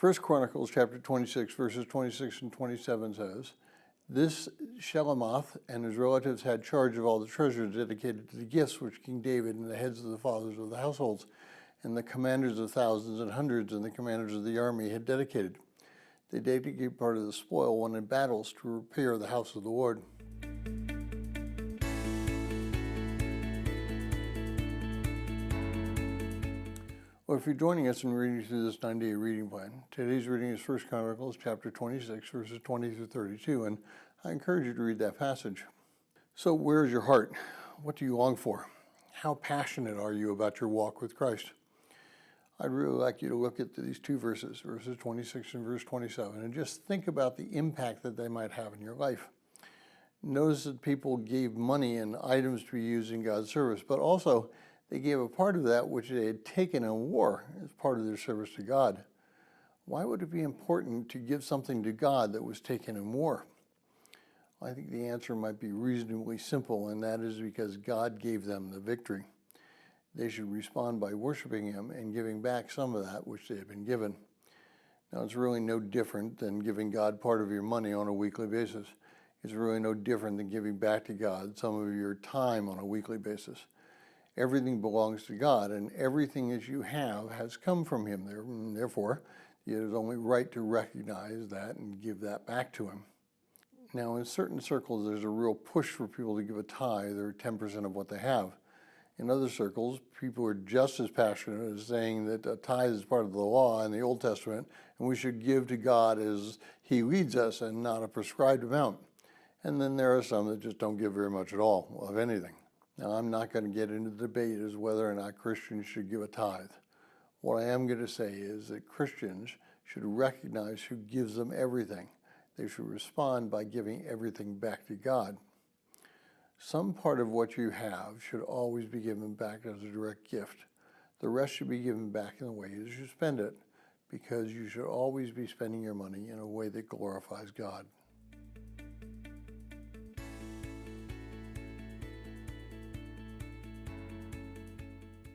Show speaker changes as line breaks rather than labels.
First Chronicles chapter 26, verses 26 and 27 says, "This Shelomoth and his relatives had charge of all the treasures dedicated to the gifts which King David and the heads of the fathers of the households, and the commanders of thousands and hundreds, and the commanders of the army had dedicated. They dedicated part of the spoil won in battles to repair the house of the Lord." Well, if you're joining us in reading through this 9-day reading plan, today's reading is 1 Chronicles chapter 26, verses 20 through 32, and I encourage you to read that passage. So where is your heart? What do you long for? How passionate are you about your walk with Christ? I'd really like you to look at these two verses 26 and verse 27, and just think about the impact that they might have in your life. Notice that people gave money and items to be used in God's service, but also they gave a part of that which they had taken in war as part of their service to God. Why would it be important to give something to God that was taken in war? I think the answer might be reasonably simple, and that is because God gave them the victory. They should respond by worshiping Him and giving back some of that which they had been given. Now, it's really no different than giving God part of your money on a weekly basis. It's really no different than giving back to God some of your time on a weekly basis. Everything belongs to God, and everything that you have has come from Him. Therefore, it is only right to recognize that and give that back to Him. Now, in certain circles, there's a real push for people to give a tithe or 10% of what they have. In other circles, people are just as passionate as saying that a tithe is part of the law in the Old Testament, and we should give to God as He leads us and not a prescribed amount. And then there are some that just don't give very much at all, of anything. Now, I'm not going to get into the debate as whether or not Christians should give a tithe. What I am going to say is that Christians should recognize who gives them everything. They should respond by giving everything back to God. Some part of what you have should always be given back as a direct gift. The rest should be given back in the way you should spend it, because you should always be spending your money in a way that glorifies God.